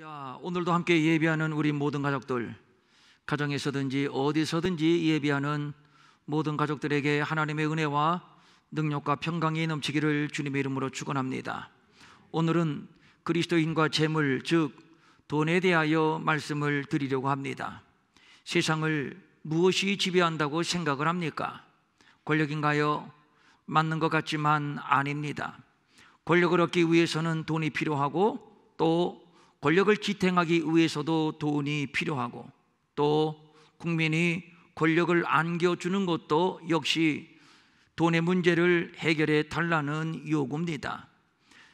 할렐루야. 오늘도 함께 예배하는 우리 모든 가족들, 가정에서든지 어디서든지 예배하는 모든 가족들에게 하나님의 은혜와 능력과 평강이 넘치기를 주님의 이름으로 축원합니다. 오늘은 그리스도인과 재물, 즉 돈에 대하여 말씀을 드리려고 합니다. 세상을 무엇이 지배한다고 생각을 합니까? 권력인가요? 맞는 것 같지만 아닙니다. 권력을 얻기 위해서는 돈이 필요하고, 또 권력을 지탱하기 위해서도 돈이 필요하고, 또 국민이 권력을 안겨주는 것도 역시 돈의 문제를 해결해 달라는 요구입니다.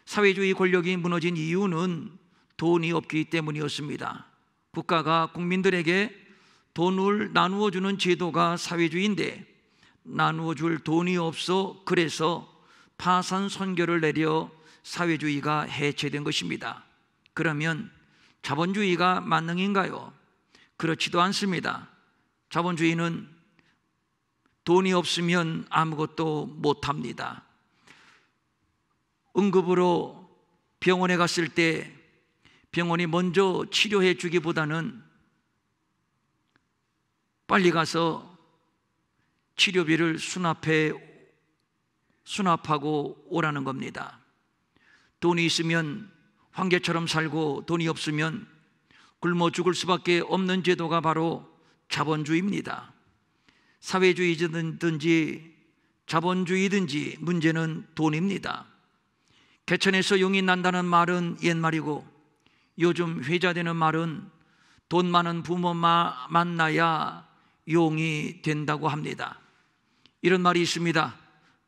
사회주의 권력이 무너진 이유는 돈이 없기 때문이었습니다. 국가가 국민들에게 돈을 나누어 주는 제도가 사회주의인데 나누어 줄 돈이 없어, 그래서 파산 선고를 내려 사회주의가 해체된 것입니다. 그러면 자본주의가 만능인가요? 그렇지도 않습니다. 자본주의는 돈이 없으면 아무것도 못합니다. 응급으로 병원에 갔을 때 병원이 먼저 치료해 주기보다는 빨리 가서 치료비를 수납하고 오라는 겁니다. 돈이 있으면 황제처럼 살고, 돈이 없으면 굶어 죽을 수밖에 없는 제도가 바로 자본주의입니다. 사회주의든지 자본주의든지 문제는 돈입니다. 개천에서 용이 난다는 말은 옛말이고, 요즘 회자되는 말은 돈 많은 부모 만나야 용이 된다고 합니다. 이런 말이 있습니다.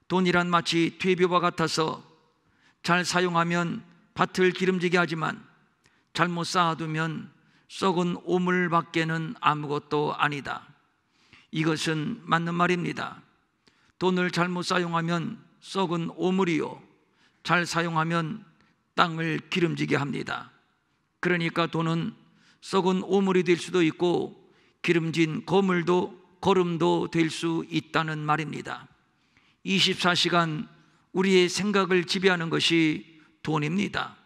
돈이란 마치 퇴비와 같아서 잘 사용하면 밭을 기름지게 하지만 잘못 쌓아두면 썩은 오물밖에는 아무것도 아니다. 이것은 맞는 말입니다. 돈을 잘못 사용하면 썩은 오물이요, 잘 사용하면 땅을 기름지게 합니다. 그러니까 돈은 썩은 오물이 될 수도 있고 기름진 거름도 될 수 있다는 말입니다. 24시간 우리의 생각을 지배하는 것이 돈입니다.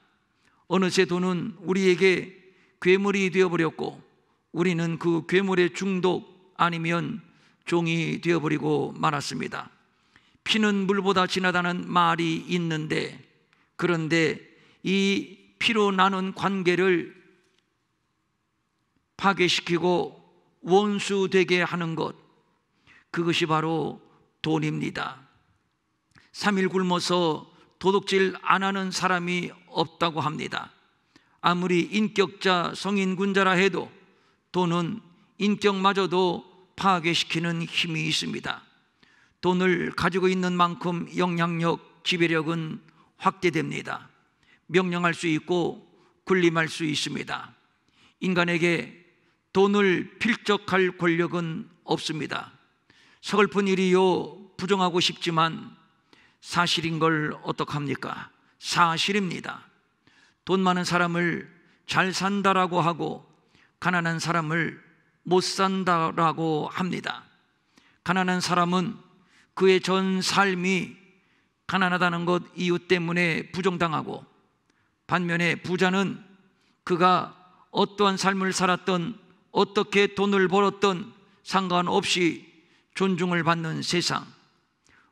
어느새 돈은 우리에게 괴물이 되어버렸고, 우리는 그 괴물의 중독 아니면 종이 되어버리고 말았습니다. 피는 물보다 진하다는 말이 있는데, 그런데 이 피로 나눈 관계를 파괴시키고 원수되게 하는 것, 그것이 바로 돈입니다. 3일 굶어서 도둑질 안 하는 사람이 없다고 합니다. 아무리 인격자, 성인군자라 해도 돈은 인격마저도 파괴시키는 힘이 있습니다. 돈을 가지고 있는 만큼 영향력, 지배력은 확대됩니다. 명령할 수 있고 군림할 수 있습니다. 인간에게 돈을 필적할 권력은 없습니다. 서글픈 일이요, 부정하고 싶지만 사실인 걸 어떡합니까? 사실입니다. 돈 많은 사람을 잘 산다라고 하고 가난한 사람을 못 산다라고 합니다. 가난한 사람은 그의 전 삶이 가난하다는 것 이유 때문에 부정당하고, 반면에 부자는 그가 어떠한 삶을 살았던, 어떻게 돈을 벌었던 상관없이 존중을 받는 세상,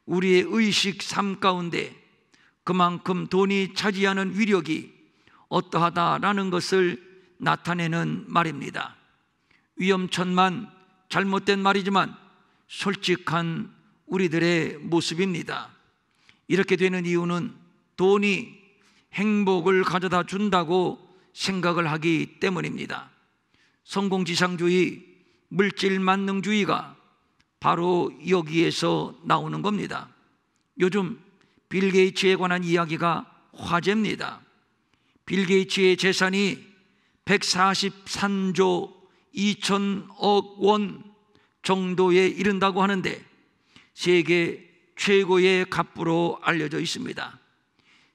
우리의 의식 삶 가운데 그만큼 돈이 차지하는 위력이 어떠하다라는 것을 나타내는 말입니다. 위험천만 잘못된 말이지만 솔직한 우리들의 모습입니다. 이렇게 되는 이유는 돈이 행복을 가져다 준다고 생각을 하기 때문입니다. 성공지상주의, 물질만능주의가 바로 여기에서 나오는 겁니다. 요즘 빌 게이츠에 관한 이야기가 화제입니다. 빌 게이츠의 재산이 143조 2천억 원 정도에 이른다고 하는데 세계 최고의 갑부로 알려져 있습니다.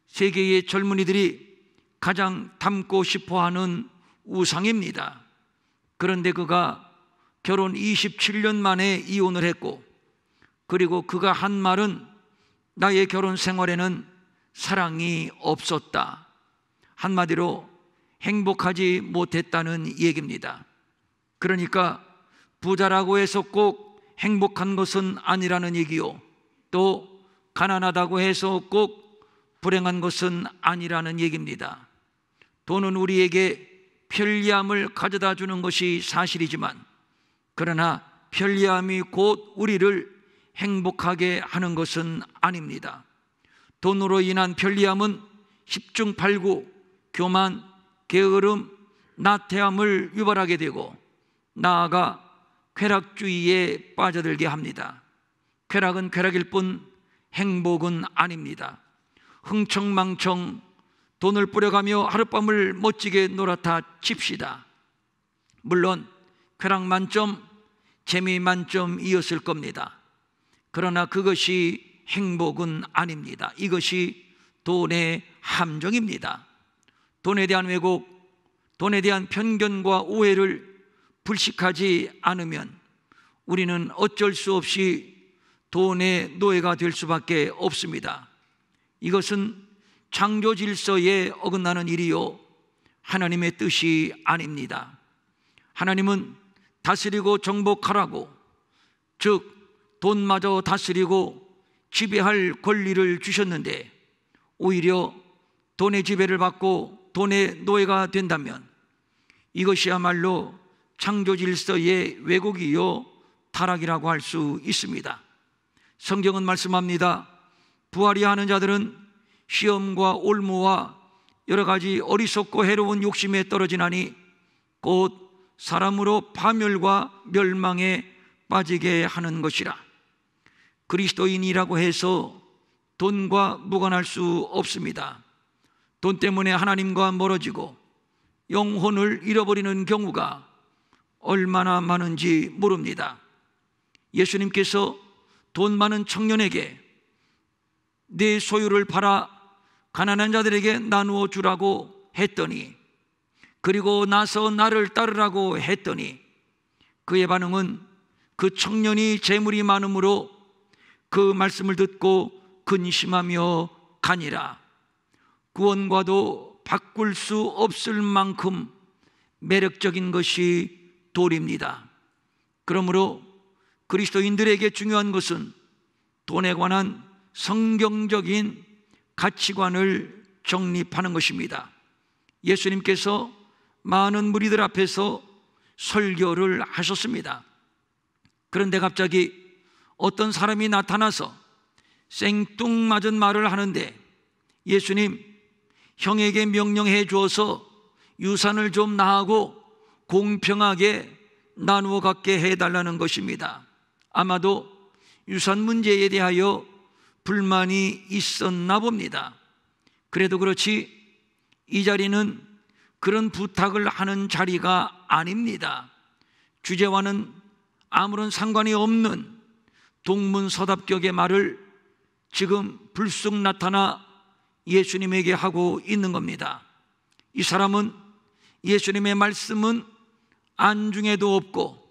세계의 젊은이들이 가장 닮고 싶어하는 우상입니다. 그런데 그가 결혼 27년 만에 이혼을 했고, 그리고 그가 한 말은 나의 결혼 생활에는 사랑이 없었다. 한마디로 행복하지 못했다는 얘기입니다. 그러니까 부자라고 해서 꼭 행복한 것은 아니라는 얘기요, 또 가난하다고 해서 꼭 불행한 것은 아니라는 얘기입니다. 돈은 우리에게 편리함을 가져다 주는 것이 사실이지만, 그러나 편리함이 곧 우리를 행복하게 하는 것은 아닙니다. 돈으로 인한 편리함은 십중팔구, 교만, 게으름, 나태함을 유발하게 되고 나아가 쾌락주의에 빠져들게 합니다. 쾌락은 쾌락일 뿐 행복은 아닙니다. 흥청망청 돈을 뿌려가며 하룻밤을 멋지게 놀았다 칩시다. 물론 쾌락 만점, 재미 만점이었을 겁니다. 그러나 그것이 행복은 아닙니다. 이것이 돈의 함정입니다. 돈에 대한 왜곡, 돈에 대한 편견과 오해를 불식하지 않으면 우리는 어쩔 수 없이 돈의 노예가 될 수밖에 없습니다. 이것은 창조 질서에 어긋나는 일이요, 하나님의 뜻이 아닙니다. 하나님은 다스리고 정복하라고, 즉 돈마저 다스리고 지배할 권리를 주셨는데 오히려 돈의 지배를 받고 돈의 노예가 된다면 이것이야말로 창조 질서의 왜곡이요 타락이라고 할 수 있습니다. 성경은 말씀합니다. 부활이 하는 자들은 시험과 올무와 여러 가지 어리석고 해로운 욕심에 떨어지나니 곧 사람으로 파멸과 멸망에 빠지게 하는 것이라. 그리스도인이라고 해서 돈과 무관할 수 없습니다. 돈 때문에 하나님과 멀어지고 영혼을 잃어버리는 경우가 얼마나 많은지 모릅니다. 예수님께서 돈 많은 청년에게 내 소유를 팔아 가난한 자들에게 나누어 주라고 했더니, 그리고 나서 나를 따르라고 했더니 그의 반응은 그 청년이 재물이 많으므로 그 말씀을 듣고 근심하며 가니라. 구원과도 바꿀 수 없을 만큼 매력적인 것이 돈입니다. 그러므로 그리스도인들에게 중요한 것은 돈에 관한 성경적인 가치관을 정립하는 것입니다. 예수님께서 많은 무리들 앞에서 설교를 하셨습니다. 그런데 갑자기 어떤 사람이 나타나서 생뚱맞은 말을 하는데, 예수님, 형에게 명령해 주어서 유산을 좀 나하고 공평하게 나누어 갖게 해달라는 것입니다. 아마도 유산 문제에 대하여 불만이 있었나 봅니다. 그래도 그렇지 이 자리는 그런 부탁을 하는 자리가 아닙니다. 주제와는 아무런 상관이 없는 동문서답격의 말을 지금 불쑥 나타나 예수님에게 하고 있는 겁니다. 이 사람은 예수님의 말씀은 안중에도 없고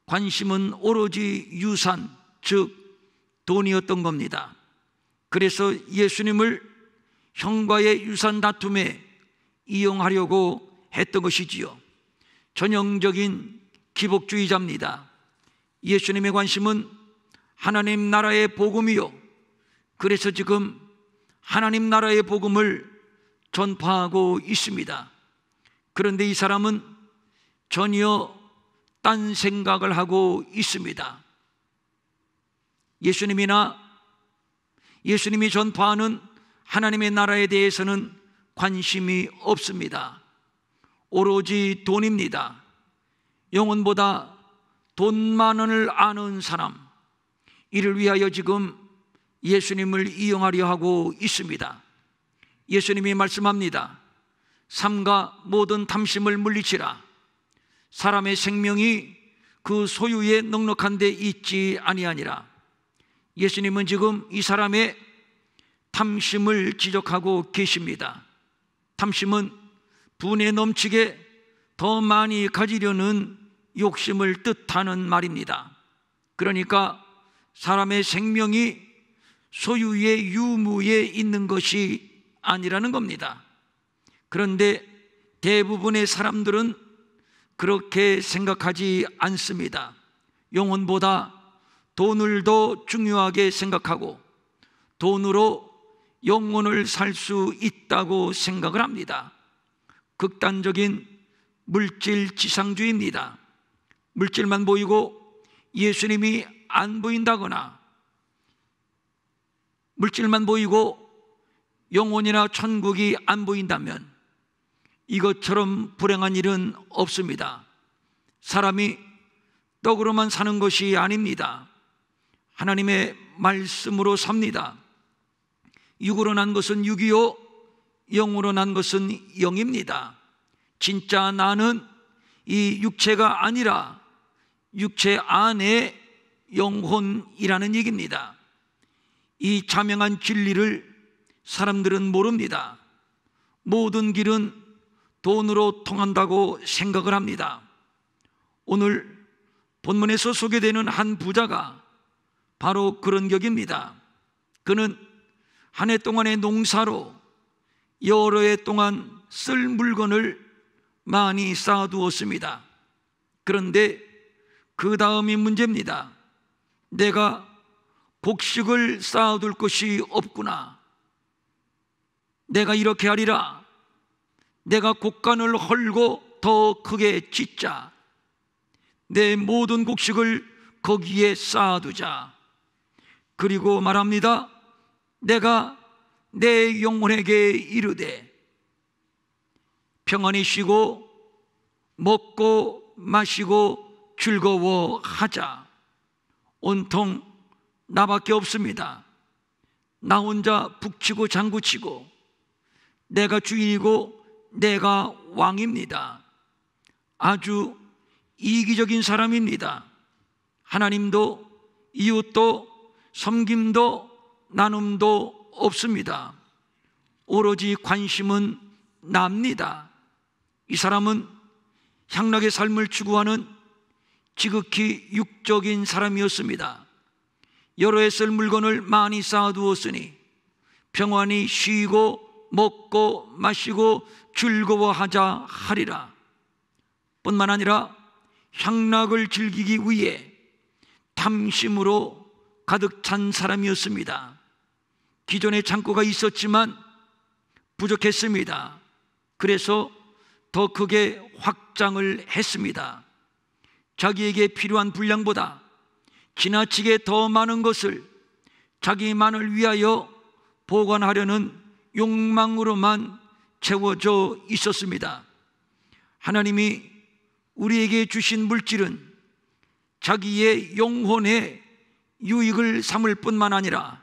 관심은 오로지 유산, 즉 돈이었던 겁니다. 그래서 예수님을 형과의 유산 다툼에 이용하려고 했던 것이지요. 전형적인 기복주의자입니다. 예수님의 관심은 하나님 나라의 복음이요, 그래서 지금 하나님 나라의 복음을 전파하고 있습니다. 그런데 이 사람은 전혀 딴 생각을 하고 있습니다. 예수님이 전파하는 하나님의 나라에 대해서는 관심이 없습니다. 오로지 돈입니다. 영혼보다 돈만 원을 아는 사람, 이를 위하여 지금 예수님을 이용하려 하고 있습니다. 예수님이 말씀합니다. 삼가 모든 탐심을 물리치라. 사람의 생명이 그 소유에 넉넉한 데 있지 아니하니라. 예수님은 지금 이 사람의 탐심을 지적하고 계십니다. 탐심은 분에 넘치게 더 많이 가지려는 욕심을 뜻하는 말입니다. 그러니까 사람의 생명이 소유의 유무에 있는 것이 아니라는 겁니다. 그런데 대부분의 사람들은 그렇게 생각하지 않습니다. 영혼보다 돈을 더 중요하게 생각하고 돈으로 영혼을 살 수 있다고 생각을 합니다. 극단적인 물질 지상주의입니다. 물질만 보이고 예수님이 안 보인다거나 물질만 보이고 영혼이나 천국이 안 보인다면 이것처럼 불행한 일은 없습니다. 사람이 떡으로만 사는 것이 아닙니다. 하나님의 말씀으로 삽니다. 육으로 난 것은 육이요 영으로 난 것은 영입니다. 진짜 나는 이 육체가 아니라 육체 안에 영혼이라는 얘기입니다. 이 자명한 진리를 사람들은 모릅니다. 모든 길은 돈으로 통한다고 생각을 합니다. 오늘 본문에서 소개되는 한 부자가 바로 그런 격입니다. 그는 한 해 동안의 농사로 여러 해 동안 쓸 물건을 많이 쌓아두었습니다. 그런데 그 다음이 문제입니다. 내가 곡식을 쌓아둘 것이 없구나. 내가 이렇게 하리라. 내가 곡간을 헐고 더 크게 짓자. 내 모든 곡식을 거기에 쌓아두자. 그리고 말합니다. 내가 내 영혼에게 이르되 평안히 쉬고 먹고 마시고 즐거워하자. 온통 나밖에 없습니다. 나 혼자 북치고 장구치고 내가 주인이고 내가 왕입니다. 아주 이기적인 사람입니다. 하나님도 이웃도 섬김도 나눔도 없습니다. 오로지 관심은 납니다. 이 사람은 향락의 삶을 추구하는 지극히 육적인 사람이었습니다. 여러 해 쓸 물건을 많이 쌓아두었으니 평안히 쉬고 먹고 마시고 즐거워하자 하리라. 뿐만 아니라 향락을 즐기기 위해 탐심으로 가득 찬 사람이었습니다. 기존에 창고가 있었지만 부족했습니다. 그래서 더 크게 확장을 했습니다. 자기에게 필요한 분량보다 지나치게 더 많은 것을 자기만을 위하여 보관하려는 욕망으로만 채워져 있었습니다. 하나님이 우리에게 주신 물질은 자기의 영혼의 유익을 삼을 뿐만 아니라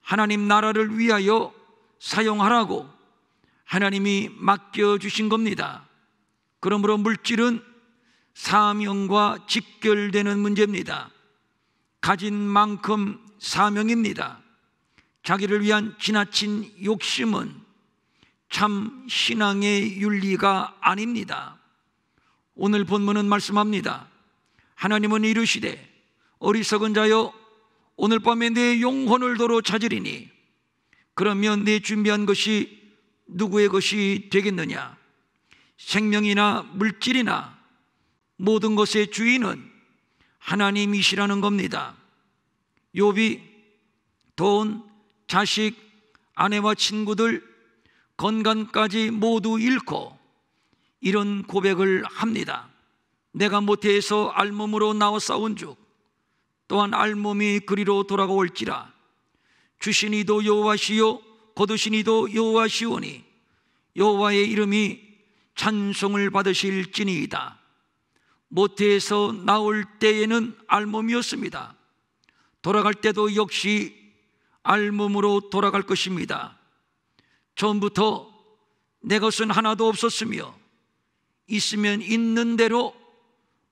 하나님 나라를 위하여 사용하라고 하나님이 맡겨주신 겁니다. 그러므로 물질은 사명과 직결되는 문제입니다. 가진 만큼 사명입니다. 자기를 위한 지나친 욕심은 참 신앙의 윤리가 아닙니다. 오늘 본문은 말씀합니다. 하나님은 이르시되 어리석은 자여 오늘 밤에 내 영혼을 도로 찾으리니 그러면 내 준비한 것이 누구의 것이 되겠느냐? 생명이나 물질이나 모든 것의 주인은 하나님이시라는 겁니다. 욥이 돈, 자식, 아내와 친구들, 건강까지 모두 잃고 이런 고백을 합니다. 내가 모태에서 알몸으로 나와 싸운즉 또한 알몸이 그리로 돌아올지라. 주신 이도 여호와시요 거두신 이도 여호와시오니 여호와의 이름이 찬송을 받으실지니이다. 모태에서 나올 때에는 알몸이었습니다. 돌아갈 때도 역시 알몸으로 돌아갈 것입니다. 처음부터 내 것은 하나도 없었으며 있으면 있는 대로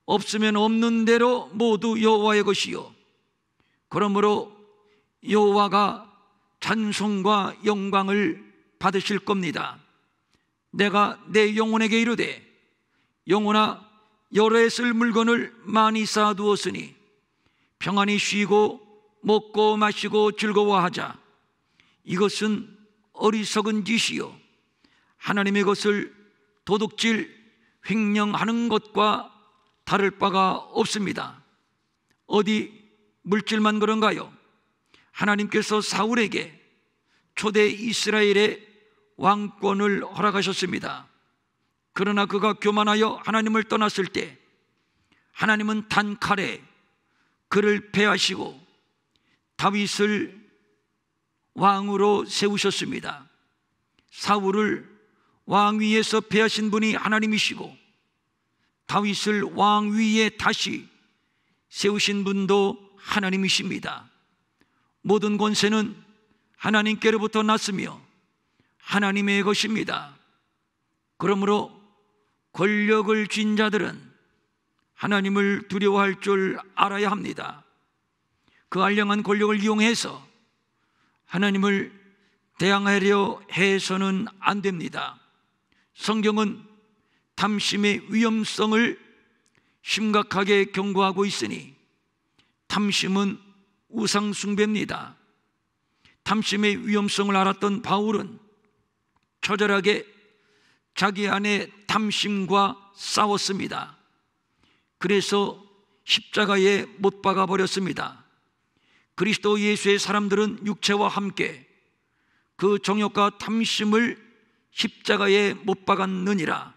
없으면 없는 대로 모두 여호와의 것이요 그러므로 여호와가 찬송과 영광을 받으실 겁니다. 내가 내 영혼에게 이르되 영혼아 여러 해 쓸 물건을 많이 쌓아두었으니 평안히 쉬고 먹고 마시고 즐거워하자. 이것은 어리석은 짓이요 하나님의 것을 도둑질, 횡령하는 것과 다를 바가 없습니다. 어디 물질만 그런가요? 하나님께서 사울에게 초대 이스라엘의 왕권을 허락하셨습니다. 그러나 그가 교만하여 하나님을 떠났을 때 하나님은 단칼에 그를 패하시고 다윗을 왕으로 세우셨습니다. 사울을 왕위에서 패하신 분이 하나님이시고 다윗을 왕위에 다시 세우신 분도 하나님이십니다. 모든 권세는 하나님께로부터 났으며 하나님의 것입니다. 그러므로 권력을 쥔 자들은 하나님을 두려워할 줄 알아야 합니다. 그 알량한 권력을 이용해서 하나님을 대항하려 해서는 안 됩니다. 성경은 탐심의 위험성을 심각하게 경고하고 있으니 탐심은 우상 숭배입니다. 탐심의 위험성을 알았던 바울은 처절하게 자기 안에 탐심과 싸웠습니다. 그래서 십자가에 못 박아 버렸습니다. 그리스도 예수의 사람들은 육체와 함께 그 정욕과 탐심을 십자가에 못 박았느니라.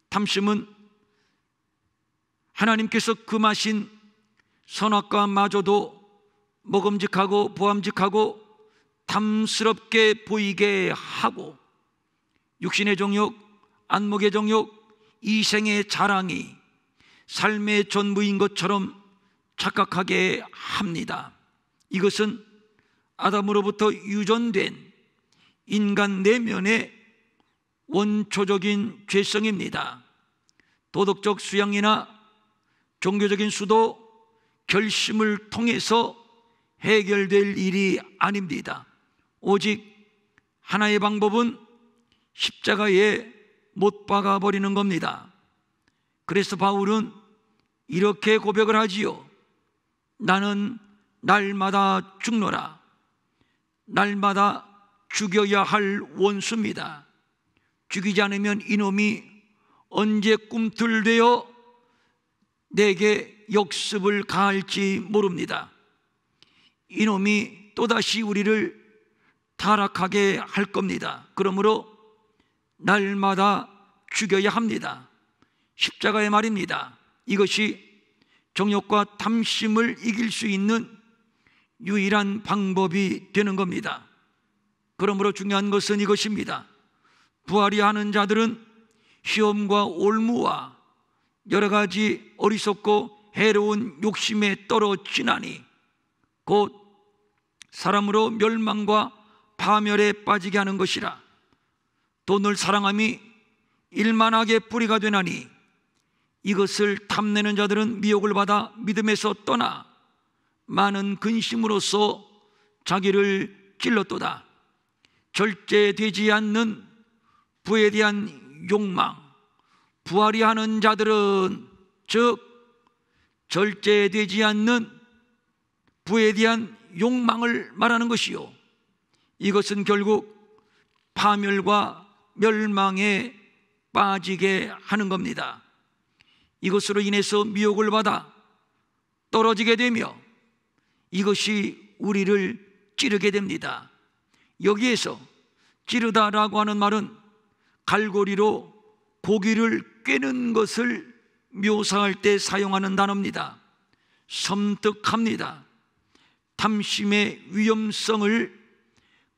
탐심은 하나님께서 금하신 선악과마저도 먹음직하고 보암직하고 탐스럽게 보이게 하고 육신의 정욕, 안목의 정욕, 이생의 자랑이 삶의 전부인 것처럼 착각하게 합니다. 이것은 아담으로부터 유전된 인간 내면의 원초적인 죄성입니다. 도덕적 수양이나 종교적인 수도 결심을 통해서 해결될 일이 아닙니다. 오직 하나의 방법은 십자가에 못 박아 버리는 겁니다. 그래서 바울은 이렇게 고백을 하지요. 나는 날마다 죽노라. 날마다 죽여야 할 원수입니다. 죽이지 않으면 이놈이 언제 꿈틀대어 내게 역습을 가할지 모릅니다. 이놈이 또다시 우리를 타락하게 할 겁니다. 그러므로 날마다 죽여야 합니다. 십자가의 말입니다. 이것이 정욕과 탐심을 이길 수 있는 유일한 방법이 되는 겁니다. 그러므로 중요한 것은 이것입니다. 부활이 하는 자들은 시험과 올무와 여러 가지 어리석고 해로운 욕심에 떨어지나니 곧 사람으로 멸망과 파멸에 빠지게 하는 것이라. 돈을 사랑함이 일만하게 뿌리가 되나니 이것을 탐내는 자들은 미혹을 받아 믿음에서 떠나 많은 근심으로써 자기를 찔렀도다. 절제되지 않는 부에 대한 욕망, 부활이 하는 자들은 즉 절제되지 않는 부에 대한 욕망을 말하는 것이요, 이것은 결국 파멸과 멸망에 빠지게 하는 겁니다. 이것으로 인해서 미혹을 받아 떨어지게 되며 이것이 우리를 찌르게 됩니다. 여기에서 찌르다라고 하는 말은 갈고리로 고기를 꿰는 것을 묘사할 때 사용하는 단어입니다. 섬뜩합니다. 탐심의 위험성을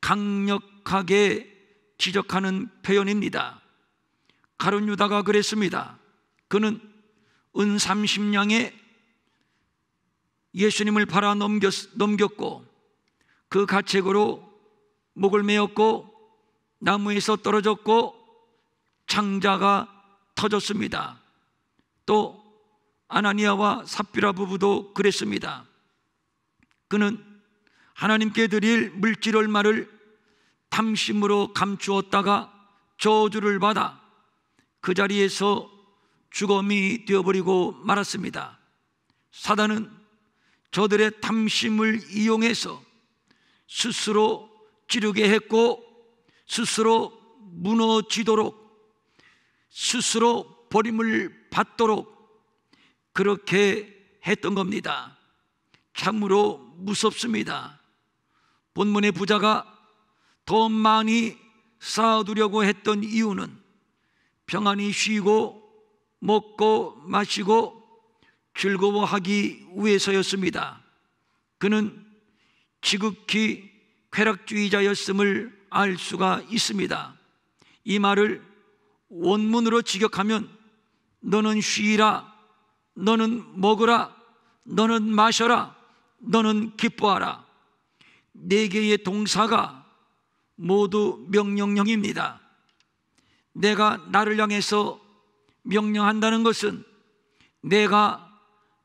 강력하게 지적하는 표현입니다. 가룟 유다가 그랬습니다. 그는 은 30냥에 예수님을 팔아 넘겼고 그 가책으로 목을 메었고 나무에서 떨어졌고 창자가 터졌습니다. 또 아나니아와 삽비라 부부도 그랬습니다. 그는 하나님께 드릴 물질 얼마를 탐심으로 감추었다가 저주를 받아 그 자리에서 죽음이 되어버리고 말았습니다. 사단은 저들의 탐심을 이용해서 스스로 찌르게 했고 스스로 무너지도록 스스로 버림을 받도록 그렇게 했던 겁니다. 참으로 무섭습니다. 본문의 부자가 더 많이 쌓아두려고 했던 이유는 평안히 쉬고 먹고 마시고 즐거워하기 위해서였습니다. 그는 지극히 쾌락주의자였음을 알 수가 있습니다. 이 말을 원문으로 직역하면 너는 쉬라, 너는 먹으라, 너는 마셔라, 너는 기뻐하라. 네 개의 동사가 모두 명령형입니다. 내가 나를 향해서 명령한다는 것은 내가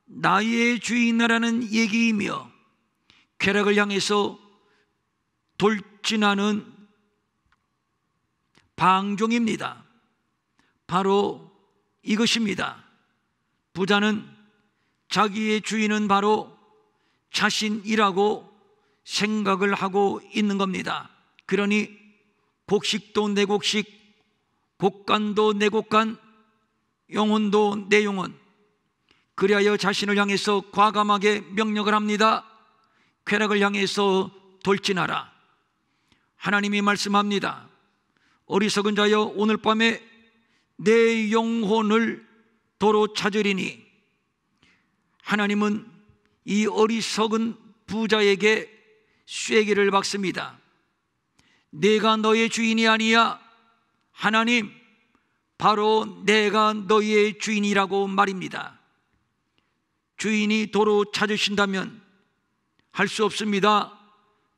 나의 주인이라는 얘기이며, 쾌락을 향해서 돌진하는 방종입니다. 바로 이것입니다. 부자는 자기의 주인은 바로 자신이라고 생각을 하고 있는 겁니다. 그러니 곡식도 내 곡식, 곡간도 내 곡간, 영혼도 내 영혼, 그리하여 자신을 향해서 과감하게 명령을 합니다. 쾌락을 향해서 돌진하라. 하나님이 말씀합니다. 어리석은 자여, 오늘 밤에 내 영혼을 도로 찾으리니. 하나님은 이 어리석은 부자에게 쐐기를 박습니다. 내가 너의 주인이 아니야. 하나님, 바로 내가 너의 주인이라고 말입니다. 주인이 도로 찾으신다면 할 수 없습니다.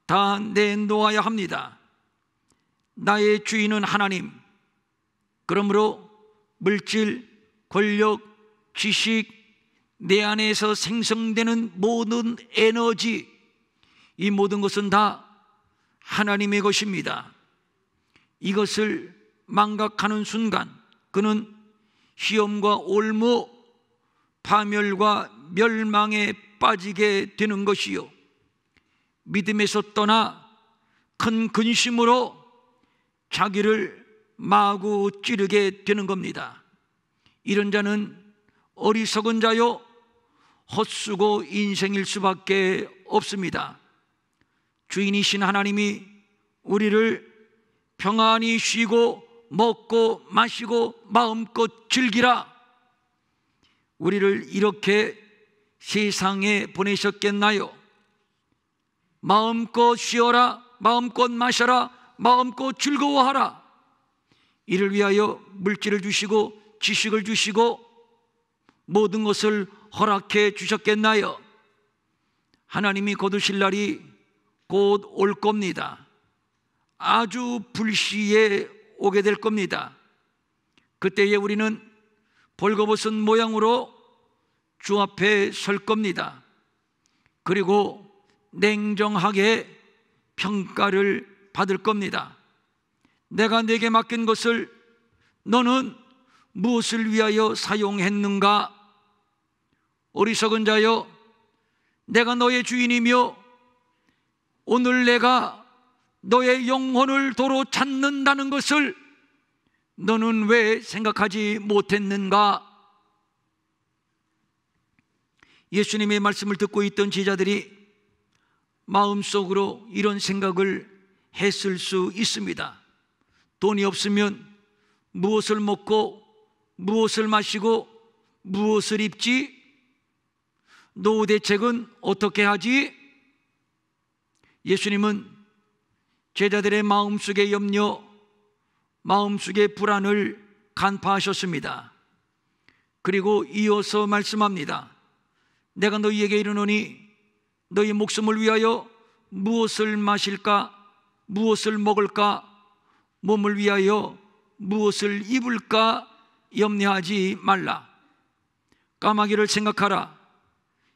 다 내놓아야 합니다. 나의 주인은 하나님. 그러므로 물질, 권력, 지식, 내 안에서 생성되는 모든 에너지, 이 모든 것은 다 하나님의 것입니다. 이것을 망각하는 순간 그는 시험과 올무, 파멸과 멸망에 빠지게 되는 것이요, 믿음에서 떠나 큰 근심으로 자기를 마구 찌르게 되는 겁니다. 이런 자는 어리석은 자요, 헛수고 인생일 수밖에 없습니다. 주인이신 하나님이 우리를 평안히 쉬고 먹고 마시고 마음껏 즐기라, 우리를 이렇게 세상에 보내셨겠나요? 마음껏 쉬어라, 마음껏 마셔라, 마음껏 즐거워하라. 이를 위하여 물질을 주시고 지식을 주시고 모든 것을 허락해 주셨겠나요? 하나님이 거두실 날이 곧 올 겁니다. 아주 불시에 오게 될 겁니다. 그때에 우리는 벌거벗은 모양으로 주 앞에 설 겁니다. 그리고 냉정하게 평가를 받을 겁니다. 내가 내게 맡긴 것을 너는 무엇을 위하여 사용했는가? 어리석은 자여, 내가 너의 주인이며 오늘 내가 너의 영혼을 도로 찾는다는 것을 너는 왜 생각하지 못했는가? 예수님의 말씀을 듣고 있던 제자들이 마음속으로 이런 생각을 했을 수 있습니다. 돈이 없으면 무엇을 먹고 무엇을 마시고 무엇을 입지? 노후 대책은 어떻게 하지? 예수님은 제자들의 마음속의 염려, 마음속의 불안을 간파하셨습니다. 그리고 이어서 말씀합니다. 내가 너희에게 이르노니 너희 목숨을 위하여 무엇을 마실까, 무엇을 먹을까, 몸을 위하여 무엇을 입을까 염려하지 말라. 까마귀를 생각하라.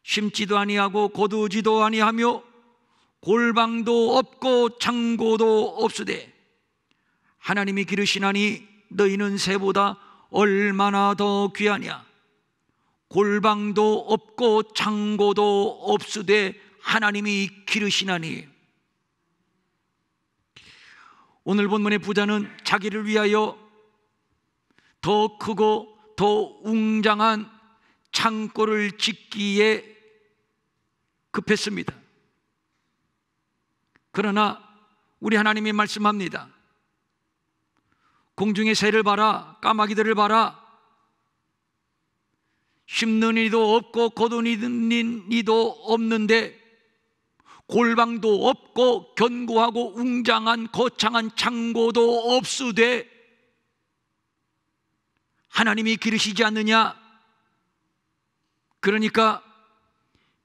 심지도 아니하고 거두지도 아니하며 골방도 없고 창고도 없으되 하나님이 기르시나니 너희는 새보다 얼마나 더 귀하냐. 골방도 없고 창고도 없으되 하나님이 기르시나니. 오늘 본문의 부자는 자기를 위하여 더 크고 더 웅장한 창고를 짓기에 급했습니다. 그러나 우리 하나님이 말씀합니다. 공중의 새를 봐라, 까마귀들을 봐라. 심는 이도 없고 거두는 이도 없는데 골방도 없고 견고하고 웅장한 거창한 창고도 없으되 하나님이 기르시지 않느냐? 그러니까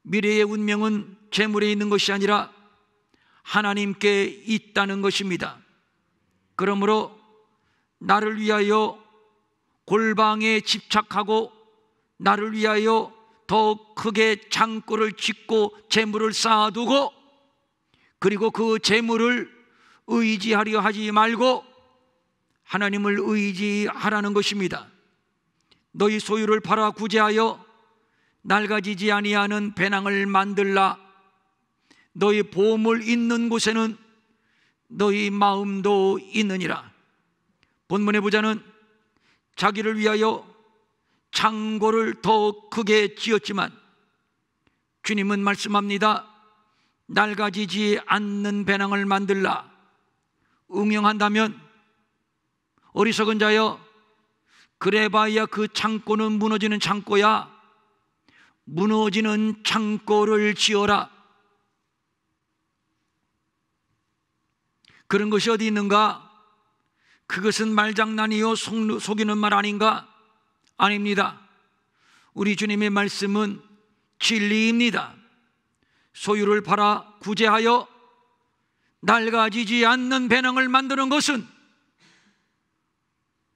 미래의 운명은 재물에 있는 것이 아니라 하나님께 있다는 것입니다. 그러므로 나를 위하여 골방에 집착하고 나를 위하여 더 크게 창고를 짓고 재물을 쌓아두고 그리고 그 재물을 의지하려 하지 말고 하나님을 의지하라는 것입니다. 너희 소유를 팔아 구제하여 낡아지지 아니하는 배낭을 만들라. 너희 보물 있는 곳에는 너희 마음도 있느니라. 본문의 부자는 자기를 위하여 창고를 더 크게 지었지만 주님은 말씀합니다. 낡아지지 않는 배낭을 만들라. 응용한다면 어리석은 자여, 그래봐야 그 창고는 무너지는 창고야. 무너지는 창고를 지어라. 그런 것이 어디 있는가? 그것은 말장난이요 속이는 말 아닌가? 아닙니다. 우리 주님의 말씀은 진리입니다. 소유를 팔아 구제하여 낡아지지 않는 배낭을 만드는 것은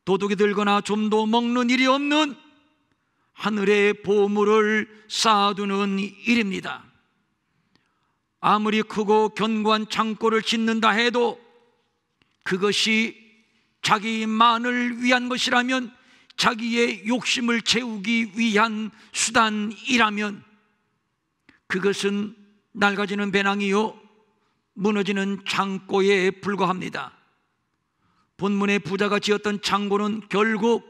도둑이 들거나 좀도 먹는 일이 없는 하늘의 보물을 쌓아두는 일입니다. 아무리 크고 견고한 창고를 짓는다 해도 그것이 자기만을 위한 것이라면, 자기의 욕심을 채우기 위한 수단이라면 그것은 낡아지는 배낭이요 무너지는 창고에 불과합니다. 본문의 부자가 지었던 창고는 결국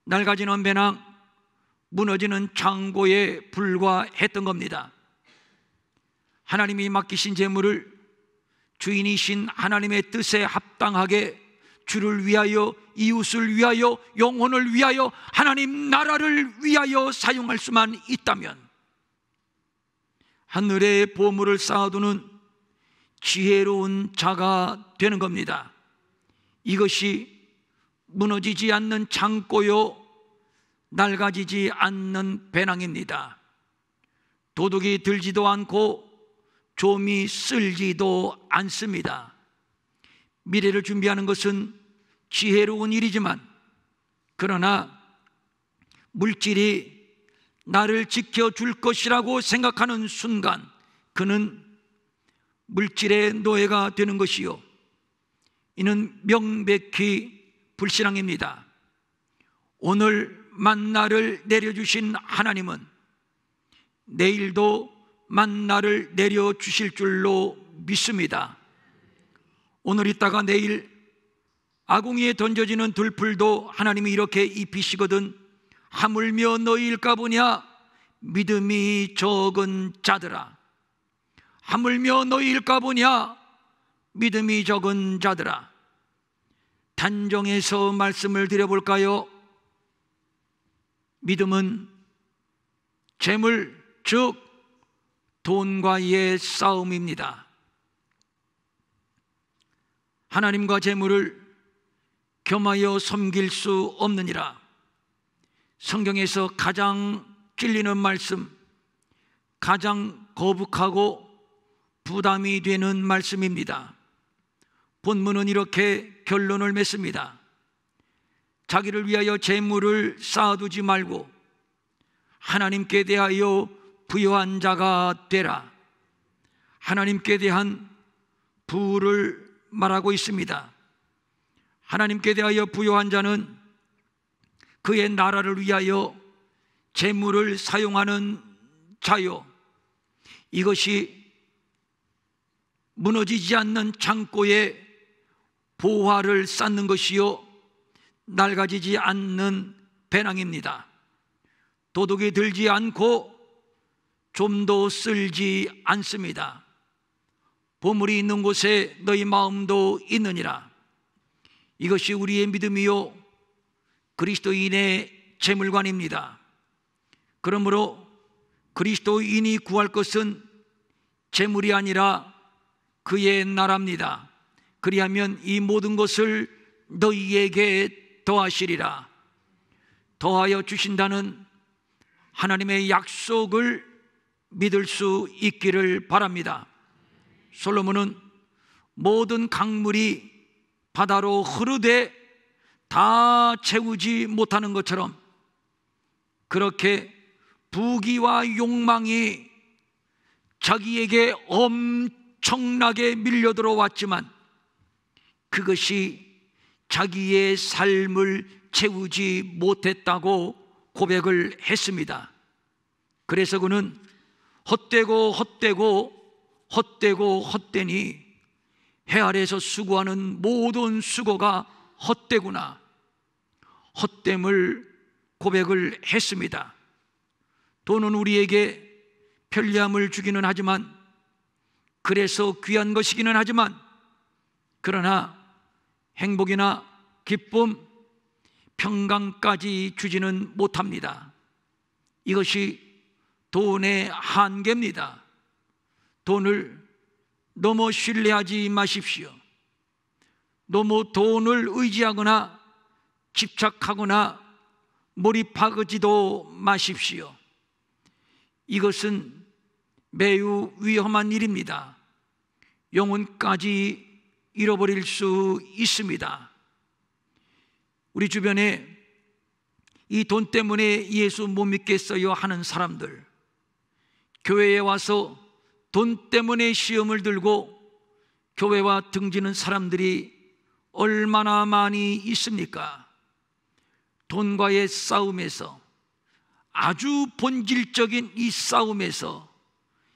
낡아지는 배낭, 무너지는 창고에 불과했던 겁니다. 하나님이 맡기신 재물을 주인이신 하나님의 뜻에 합당하게 주를 위하여, 이웃을 위하여, 영혼을 위하여, 하나님 나라를 위하여 사용할 수만 있다면 하늘의 보물을 쌓아두는 지혜로운 자가 되는 겁니다. 이것이 무너지지 않는 창고요 낡아지지 않는 배낭입니다. 도둑이 들지도 않고 좀이 쓸지도 않습니다. 미래를 준비하는 것은 지혜로운 일이지만, 그러나 물질이 나를 지켜줄 것이라고 생각하는 순간 그는 물질의 노예가 되는 것이요, 이는 명백히 불신앙입니다. 오늘 만나를 내려주신 하나님은 내일도 만나를 내려주실 줄로 믿습니다. 오늘 있다가 내일 아궁이에 던져지는 들풀도 하나님이 이렇게 입히시거든 하물며 너희일까 보냐 믿음이 적은 자들아. 하물며 너희일까 보냐 믿음이 적은 자들아. 단정해서 말씀을 드려볼까요? 믿음은 재물, 즉 돈과의 싸움입니다. 하나님과 재물을 겸하여 섬길 수 없느니라. 성경에서 가장 찔리는 말씀, 가장 거북하고 부담이 되는 말씀입니다. 본문은 이렇게 결론을 맺습니다. 자기를 위하여 재물을 쌓아두지 말고 하나님께 대하여 부요한 자가 되라. 하나님께 대한 부를 말하고 있습니다. 하나님께 대하여 부요한 자는 그의 나라를 위하여 재물을 사용하는 자요, 이것이 무너지지 않는 창고에 보화를 쌓는 것이요 낡아지지 않는 배낭입니다. 도둑이 들지 않고 좀도 쓸지 않습니다. 보물이 있는 곳에 너희 마음도 있느니라. 이것이 우리의 믿음이요 그리스도인의 재물관입니다. 그러므로 그리스도인이 구할 것은 재물이 아니라 그의 나라입니다. 그리하면 이 모든 것을 너희에게 더하시리라. 더하여 주신다는 하나님의 약속을 믿을 수 있기를 바랍니다. 솔로몬은 모든 강물이 바다로 흐르되 다 채우지 못하는 것처럼 그렇게 부귀와 욕망이 자기에게 엄청나게 밀려들어왔지만 그것이 자기의 삶을 채우지 못했다고 고백을 했습니다. 그래서 그는 헛되니 해 아래에서 수고하는 모든 수고가 헛되구나, 헛됨을 고백을 했습니다. 돈은 우리에게 편리함을 주기는 하지만, 그래서 귀한 것이기는 하지만, 그러나 행복이나 기쁨, 평강까지 주지는 못합니다. 이것이 돈의 한계입니다. 돈을 너무 신뢰하지 마십시오. 너무 돈을 의지하거나 집착하거나 몰입하지도 마십시오. 이것은 매우 위험한 일입니다. 영혼까지 잃어버릴 수 있습니다. 우리 주변에 이 돈 때문에 예수 못 믿겠어요 하는 사람들, 교회에 와서 돈 때문에 시험을 들고 교회와 등지는 사람들이 얼마나 많이 있습니까? 돈과의 싸움에서, 아주 본질적인 이 싸움에서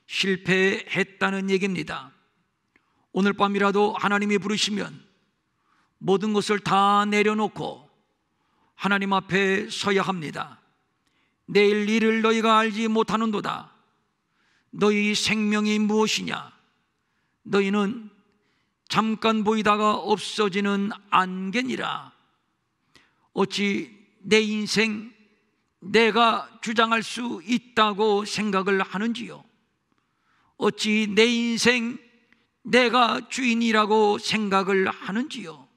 실패했다는 얘기입니다. 오늘 밤이라도 하나님이 부르시면 모든 것을 다 내려놓고 하나님 앞에 서야 합니다. 내일 일을 너희가 알지 못하는도다. 너희 생명이 무엇이냐? 너희는 잠깐 보이다가 없어지는 안개니라. 어찌 내 인생 내가 주장할 수 있다고 생각을 하는지요? 어찌 내 인생 내가 주인이라고 생각을 하는지요?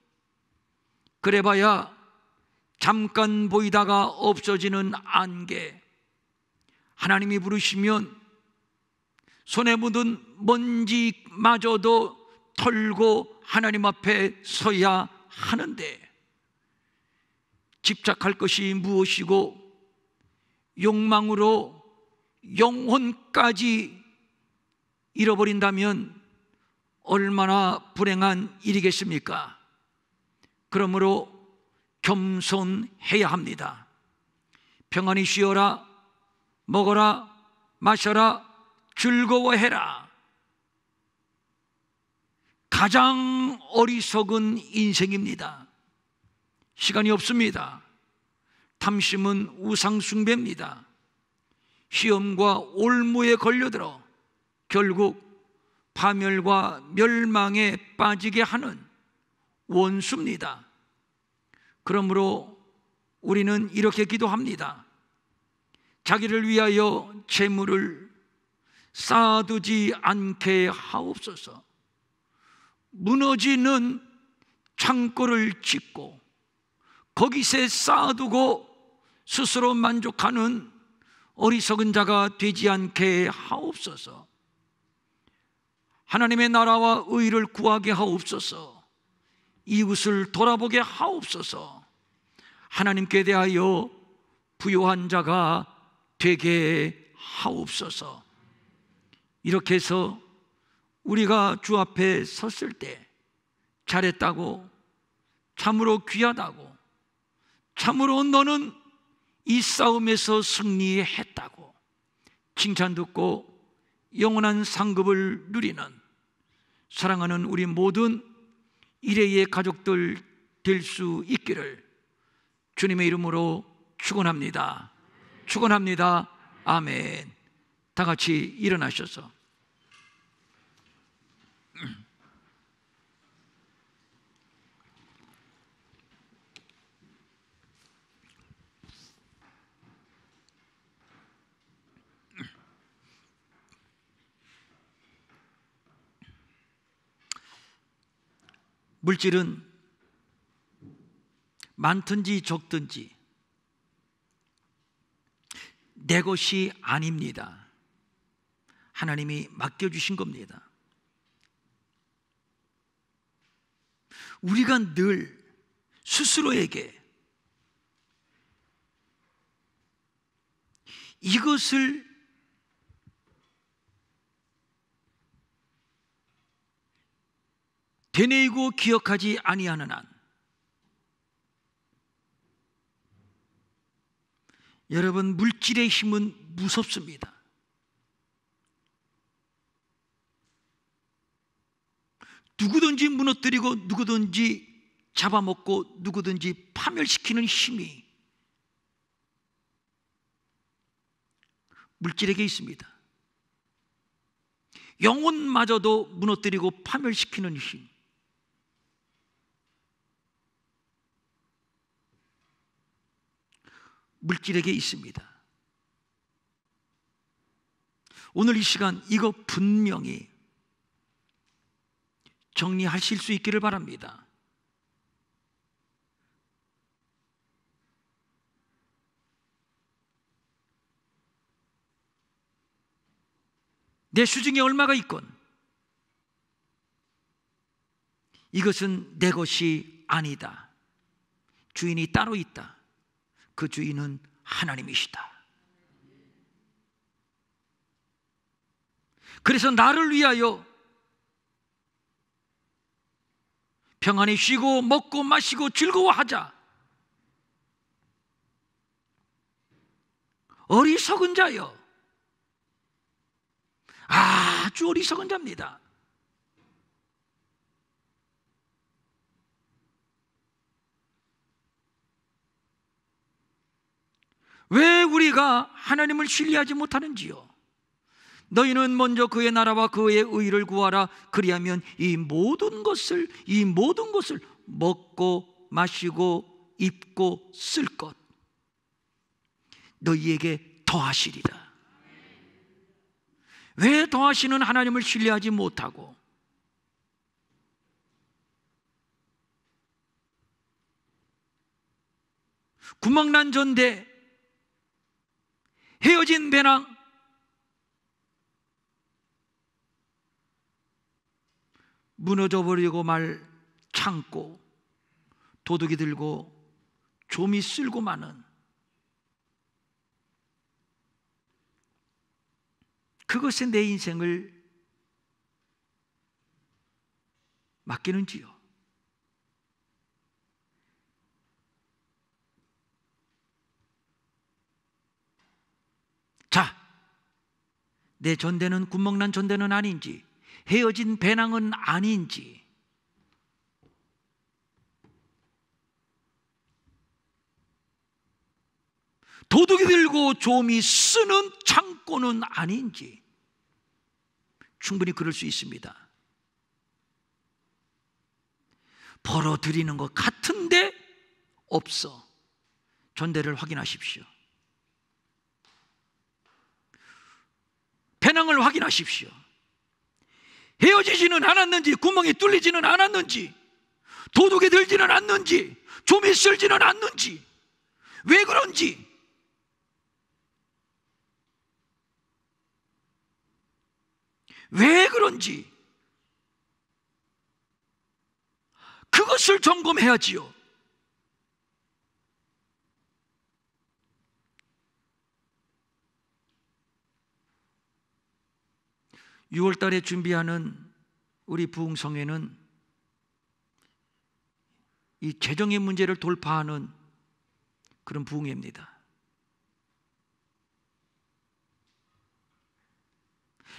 그래봐야 잠깐 보이다가 없어지는 안개. 하나님이 부르시면 손에 묻은 먼지마저도 털고 하나님 앞에 서야 하는데, 집착할 것이 무엇이고 욕망으로 영혼까지 잃어버린다면 얼마나 불행한 일이겠습니까? 그러므로 겸손해야 합니다. 평안히 쉬어라, 먹어라, 마셔라, 즐거워해라. 가장 어리석은 인생입니다. 시간이 없습니다. 탐심은 우상숭배입니다. 시험과 올무에 걸려들어 결국 파멸과 멸망에 빠지게 하는 원수입니다. 그러므로 우리는 이렇게 기도합니다. 자기를 위하여 재물을 쌓아두지 않게 하옵소서. 무너지는 창고를 짓고 거기서 쌓아두고 스스로 만족하는 어리석은 자가 되지 않게 하옵소서. 하나님의 나라와 의를 구하게 하옵소서. 이웃을 돌아보게 하옵소서. 하나님께 대하여 부요한 자가 되게 하옵소서. 이렇게 해서 우리가 주 앞에 섰을 때 잘했다고, 참으로 귀하다고, 참으로 너는 이 싸움에서 승리했다고 칭찬 듣고 영원한 상급을 누리는 사랑하는 우리 모든 일회의 가족들 될 수 있기를 주님의 이름으로 축원합니다. 축원합니다. 아멘. 다 같이 일어나셔서 물질은 많든지 적든지 내 것이 아닙니다. 하나님이 맡겨주신 겁니다. 우리가 늘 스스로에게 이것을 되뇌이고 기억하지 아니하는 한 여러분, 물질의 힘은 무섭습니다. 누구든지 무너뜨리고 누구든지 잡아먹고 누구든지 파멸시키는 힘이 물질에게 있습니다. 영혼마저도 무너뜨리고 파멸시키는 힘, 물질에게 있습니다. 오늘 이 시간 이거 분명히 정리하실 수 있기를 바랍니다. 내 수중에 얼마가 있건 이것은 내 것이 아니다. 주인이 따로 있다. 그 주인은 하나님이시다. 그래서 나를 위하여 평안히 쉬고 먹고 마시고 즐거워하자. 어리석은 자여, 아주 어리석은 자입니다. 왜 우리가 하나님을 신뢰하지 못하는지요? 너희는 먼저 그의 나라와 그의 의를 구하라. 그리하면 이 모든 것을 먹고 마시고 입고 쓸 것 너희에게 더하시리라. 왜 더하시는 하나님을 신뢰하지 못하고 구멍난 전대, 헤어진 배낭, 무너져버리고 말 창고, 도둑이 들고 좀이 쓸고 마는 그것에 내 인생을 맡기는지요? 자, 내 전대는 구멍난 전대는 아닌지, 헤어진 배낭은 아닌지, 도둑이 들고 좀이 쓰는 창고는 아닌지 충분히 그럴 수 있습니다. 벌어들이는 것 같은데 없어. 전대를 확인하십시오. 배낭을 확인하십시오. 헤어지지는 않았는지, 구멍이 뚫리지는 않았는지, 도둑이 들지는 않는지, 좀이 쓸지는 않는지, 왜 그런지 그것을 점검해야지요. 6월 달에 준비하는 우리 부흥성회는 이 재정의 문제를 돌파하는 그런 부흥회입니다.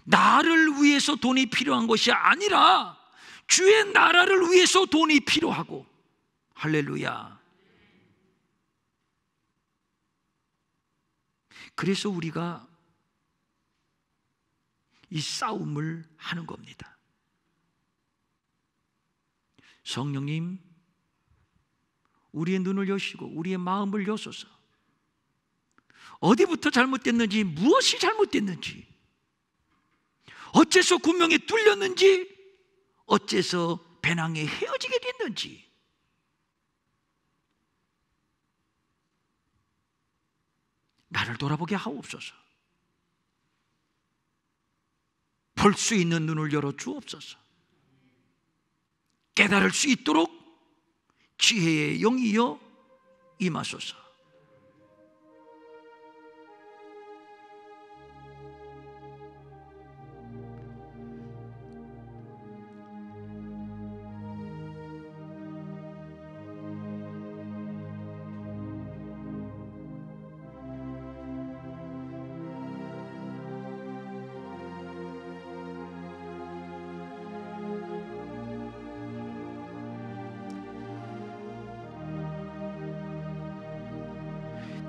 나를 위해서 돈이 필요한 것이 아니라 주의 나라를 위해서 돈이 필요하고, 할렐루야. 그래서 우리가 이 싸움을 하는 겁니다. 성령님, 우리의 눈을 여시고 우리의 마음을 여소서. 어디부터 잘못됐는지, 무엇이 잘못됐는지, 어째서 군명이 뚫렸는지, 어째서 배낭에 헤어지게 됐는지 나를 돌아보게 하옵소서. 볼 수 있는 눈을 열어 주옵소서. 깨달을 수 있도록 지혜의 영이여 임하소서.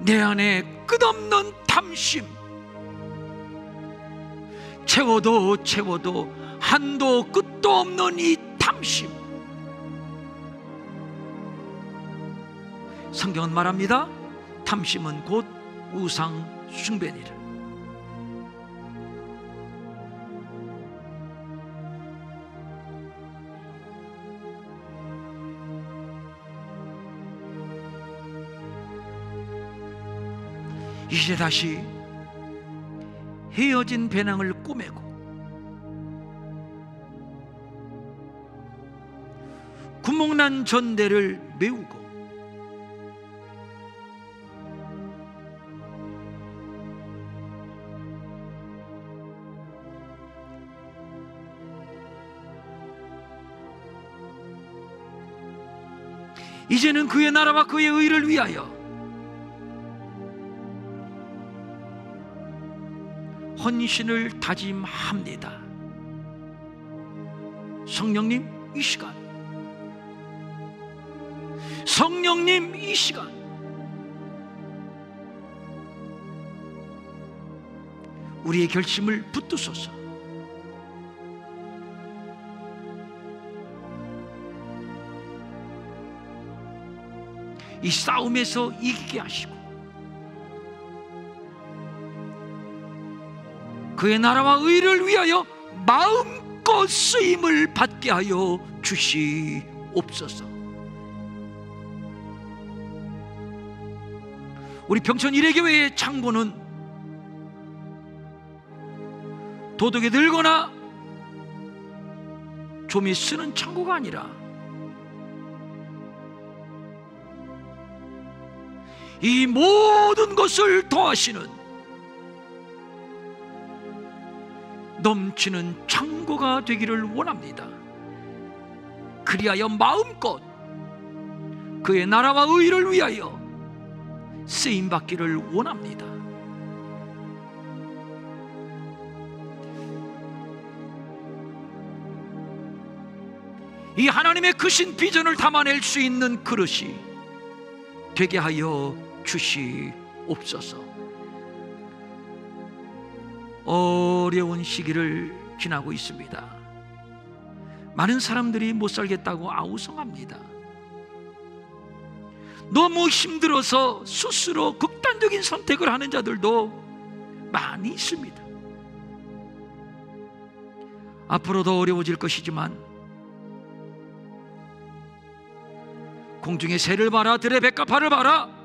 내 안에 끝없는 탐심, 채워도 채워도 한도 끝도 없는 이 탐심. 성경은 말합니다. 탐심은 곧 우상 숭배니라. 이제 다시 헤어진 배낭을 꼬매고 구멍난 전대를 메우고 이제는 그의 나라와 그의 의를 위하여 헌신을 다짐합니다. 성령님, 이 시간, 성령님, 이 시간 우리의 결심을 붙드소서. 이 싸움에서 이기게 하시고 그의 나라와 의를 위하여 마음껏 쓰임을 받게 하여 주시옵소서. 우리 평촌 일회교회의 창고는 도둑이 들거나 좀이 쓰는 창고가 아니라 이 모든 것을 더하시는 넘치는 창고가 되기를 원합니다. 그리하여 마음껏 그의 나라와 의를 위하여 쓰임받기를 원합니다. 이 하나님의 크신 비전을 담아낼 수 있는 그릇이 되게 하여 주시옵소서. 어려운 시기를 지나고 있습니다. 많은 사람들이 못 살겠다고 아우성합니다. 너무 힘들어서 스스로 극단적인 선택을 하는 자들도 많이 있습니다. 앞으로 더 어려워질 것이지만 공중의 새를 봐라, 들의 백합화를 봐라.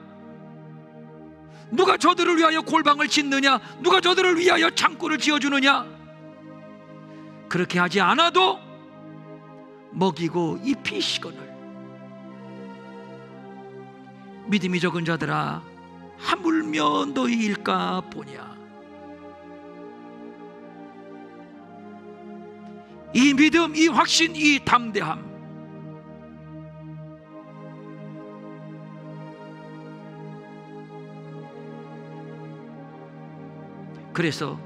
누가 저들을 위하여 골방을 짓느냐? 누가 저들을 위하여 창고를 지어주느냐? 그렇게 하지 않아도 먹이고 입히시거늘. 믿음이 적은 자들아, 하물며 너희일까 보냐. 이 믿음, 이 확신, 이 담대함, 그래서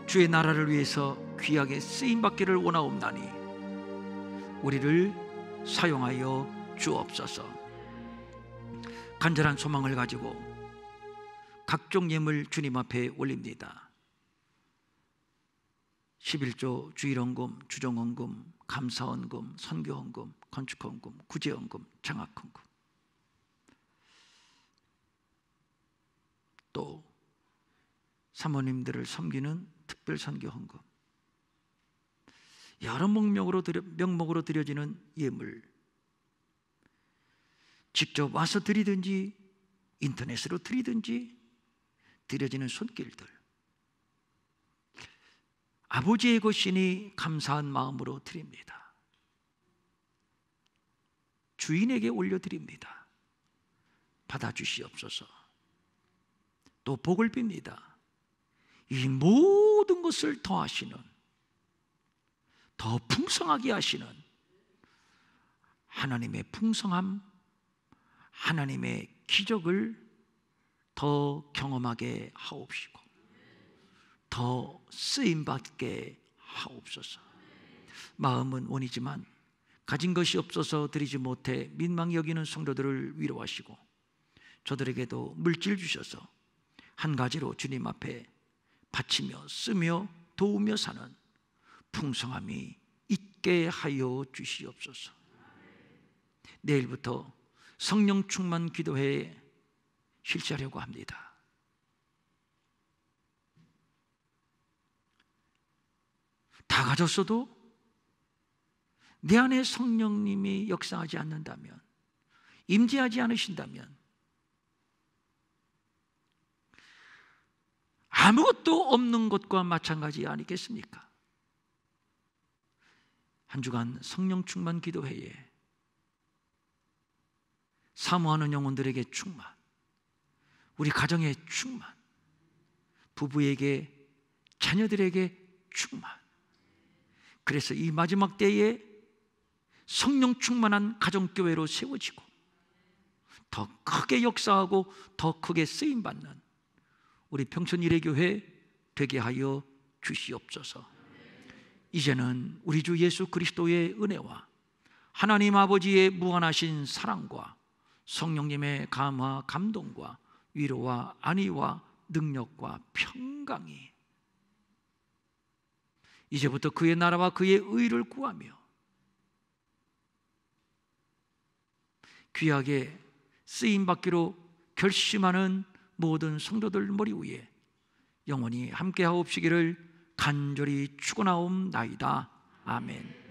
주의 나라를 위해서 귀하게 쓰임받기를 원하옵나니 우리를 사용하여 주옵소서. 간절한 소망을 가지고 각종 예물 주님 앞에 올립니다. 11조, 주일헌금, 주정헌금, 감사헌금, 선교헌금, 건축헌금, 구제헌금, 장학헌금, 또 사모님들을 섬기는 특별선교헌금, 여러 명목으로 드려지는 예물, 직접 와서 드리든지 인터넷으로 드리든지 드려지는 손길들, 아버지의 것이니 감사한 마음으로 드립니다. 주인에게 올려드립니다. 받아주시옵소서. 또 복을 빕니다. 이 모든 것을 더하시는, 더 풍성하게 하시는 하나님의 풍성함, 하나님의 기적을 더 경험하게 하옵시고 더 쓰임받게 하옵소서. 마음은 원이지만 가진 것이 없어서 드리지 못해 민망히 여기는 성도들을 위로하시고 저들에게도 물질 주셔서 한 가지로 주님 앞에 바치며 쓰며 도우며 사는 풍성함이 있게 하여 주시옵소서. 내일부터 성령 충만 기도회에 실시하려고 합니다. 다 가졌어도 내 안에 성령님이 역사하지 않는다면, 임재하지 않으신다면 아무것도 없는 것과 마찬가지 아니겠습니까? 한 주간 성령 충만 기도회에 사모하는 영혼들에게 충만, 우리 가정에 충만, 부부에게, 자녀들에게 충만, 그래서 이 마지막 때에 성령 충만한 가정교회로 세워지고 더 크게 역사하고 더 크게 쓰임받는 우리 평촌 일회교회 되게 하여 주시옵소서. 이제는 우리 주 예수 그리스도의 은혜와 하나님 아버지의 무한하신 사랑과 성령님의 감화 감동과 위로와 안위와 능력과 평강이 이제부터 그의 나라와 그의 의를 구하며 귀하게 쓰임받기로 결심하는 모든 성도들 머리 위에 영원히 함께하옵시기를 간절히 축원하옵나이다. 아멘.